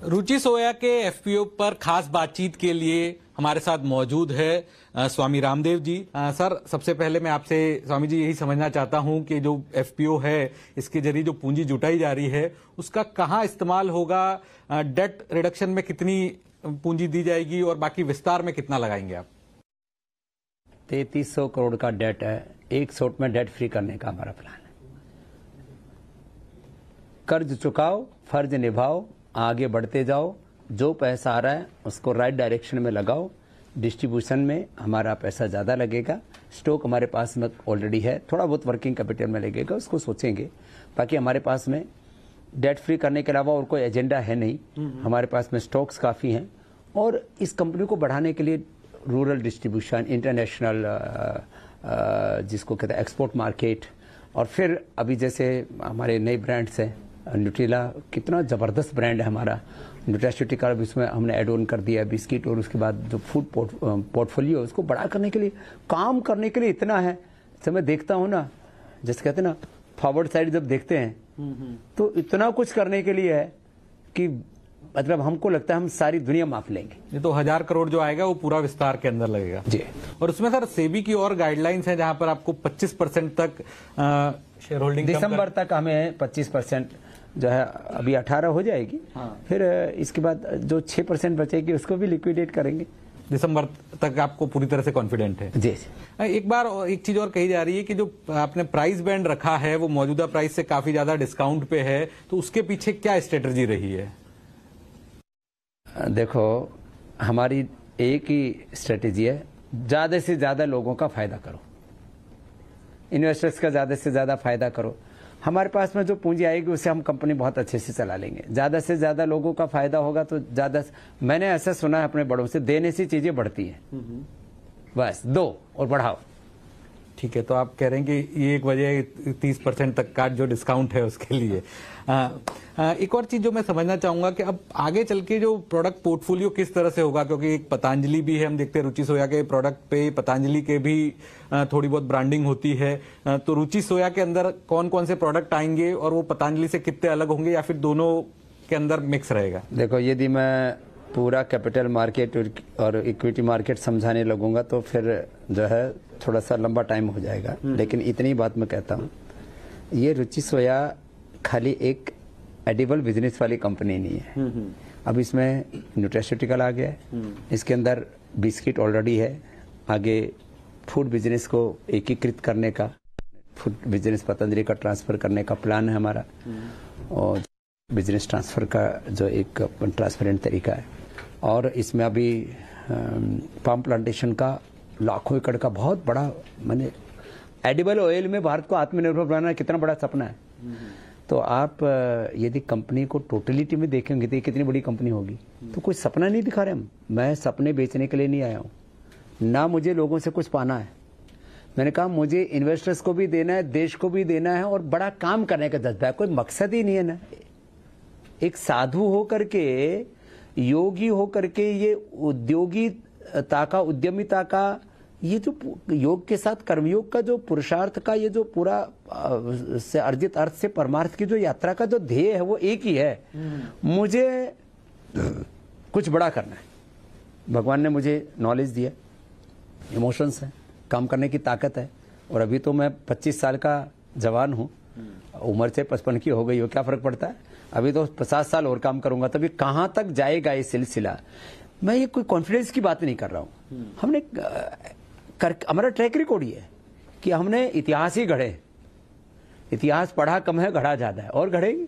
रुचि सोया के एफपीओ पर खास बातचीत के लिए हमारे साथ मौजूद है स्वामी रामदेव जी। सर, सबसे पहले मैं आपसे स्वामी जी यही समझना चाहता हूं कि जो एफपीओ है इसके जरिए जो पूंजी जुटाई जा रही है उसका कहां इस्तेमाल होगा, डेट रिडक्शन में कितनी पूंजी दी जाएगी और बाकी विस्तार में कितना लगाएंगे आप? 3300 करोड़ का डेट है, एक शॉट में डेट फ्री करने का हमारा प्लान है। कर्ज चुकाओ, फर्ज निभाओ, आगे बढ़ते जाओ, जो पैसा आ रहा है उसको राइट डायरेक्शन में लगाओ। डिस्ट्रीब्यूशन में हमारा पैसा ज़्यादा लगेगा, स्टॉक हमारे पास में ऑलरेडी है, थोड़ा बहुत वर्किंग कैपिटल में लगेगा, उसको सोचेंगे। बाकी हमारे पास में डेट फ्री करने के अलावा और कोई एजेंडा है नहीं। हमारे पास में स्टॉक्स काफ़ी हैं और इस कंपनी को बढ़ाने के लिए रूरल डिस्ट्रीब्यूशन, इंटरनेशनल जिसको कहते हैं एक्सपोर्ट मार्केट, और फिर अभी जैसे हमारे नए ब्रांड्स हैं, न्यूट्रेला कितना ज़बरदस्त ब्रांड है हमारा, न्यूट्रास्यूटिका इसमें हमने एड ऑन कर दिया, बिस्किट, और उसके बाद जो फूड पोर्टफोलियो है उसको बड़ा करने के लिए, काम करने के लिए इतना है। जब मैं देखता हूँ ना, जैसे कहते हैं ना फॉरवर्ड साइड जब देखते हैं तो इतना कुछ करने के लिए है कि मतलब हमको लगता है हम सारी दुनिया माप लेंगे। ये तो 1000 करोड़ जो आएगा वो पूरा विस्तार के अंदर लगेगा जी। और उसमें सर सेबी की और गाइडलाइंस हैं जहां पर आपको 25% तक शेयर होल्डिंग दिसंबर तक हमें 25% जो है, अभी 18 हो जाएगी। फिर इसके बाद जो 6% बचेगी उसको भी लिक्विडेट करेंगे। दिसंबर तक आपको पूरी तरह से कॉन्फिडेंट है? जी। एक बार एक चीज और कही जा रही है कि जो आपने प्राइस बैंड रखा है वो मौजूदा प्राइस से काफी ज्यादा डिस्काउंट पे है, तो उसके पीछे क्या स्ट्रेटजी रही है? देखो, हमारी एक ही स्ट्रेटेजी है, ज्यादा से ज्यादा लोगों का फायदा करो, इन्वेस्टर्स का ज्यादा से ज्यादा फायदा करो। हमारे पास में जो पूंजी आएगी उससे हम कंपनी बहुत अच्छे से चला लेंगे। ज्यादा से ज्यादा लोगों का फायदा होगा तो ज्यादा, मैंने ऐसा सुना है अपने बड़ों से, देने से चीजें बढ़ती हैं, बस दो और बढ़ाओ। ठीक है, तो आप कह रहे हैं कि ये एक वजह 30% तक का जो डिस्काउंट है उसके लिए। एक और चीज जो मैं समझना चाहूंगा कि अब आगे चल के जो प्रोडक्ट पोर्टफोलियो किस तरह से होगा, क्योंकि एक पतंजलि भी है, हम देखते हैं रुचि सोया के प्रोडक्ट पे पतंजलि के भी थोड़ी बहुत ब्रांडिंग होती है, तो रुचि सोया के अंदर कौन कौन से प्रोडक्ट आएंगे और वो पतंजलि से कितने अलग होंगे या फिर दोनों के अंदर मिक्स रहेगा? देखो, यदि मैं पूरा कैपिटल मार्केट और इक्विटी मार्केट समझाने लगूंगा तो फिर जो है थोड़ा सा लंबा टाइम हो जाएगा, लेकिन इतनी बात मैं कहता हूँ, ये रुचि सोया खाली एक एडिबल बिजनेस वाली कंपनी नहीं है। अब इसमें न्यूट्रास्यूटिकल आ गया है, इसके अंदर बिस्किट ऑलरेडी है, आगे फूड बिजनेस को एकीकृत करने का, फूड बिजनेस पतंजलि का ट्रांसफर करने का प्लान है हमारा, और बिजनेस ट्रांसफर का जो एक ट्रांसपेरेंट तरीका है। और इसमें अभी पाम प्लांटेशन का लाखों एकड़ का बहुत बड़ा, मैंने एडिबल ऑयल में भारत को आत्मनिर्भर बनाना कितना बड़ा सपना है। तो आप यदि कंपनी को टोटलिटी में देखेंगे तो ये कितनी बड़ी कंपनी होगी। तो कोई सपना नहीं दिखा रहे हम, मैं सपने बेचने के लिए नहीं आया हूँ, ना मुझे लोगों से कुछ पाना है। मैंने कहा मुझे इन्वेस्टर्स को भी देना है, देश को भी देना है, और बड़ा काम करने का जज्बा है। कोई मकसद ही नहीं है ना, एक साधु होकर के, योगी होकर के, ये उद्योगिता का, उद्यमिता का, ये जो योग के साथ कर्मयोग का जो पुरुषार्थ का, ये जो पूरा से अर्जित अर्थ से परमार्थ की जो यात्रा का जो ध्येय है वो एक ही है, मुझे कुछ बड़ा करना है। भगवान ने मुझे नॉलेज दिया, इमोशंस है, काम करने की ताकत है, और अभी तो मैं 25 साल का जवान हूँ, उम्र से 55 की हो गई हो, क्या फर्क पड़ता है, अभी तो 50 साल और काम करूंगा, तभी कहाँ तक जाएगा ये सिलसिला। मैं ये कोई कॉन्फिडेंस की बात नहीं कर रहा हूँ, हमने हमारा ट्रैक रिकॉर्ड ही है कि हमने इतिहास ही गढ़े, इतिहास पढ़ा कम है, गढ़ा ज्यादा है, और गढ़ेंगे।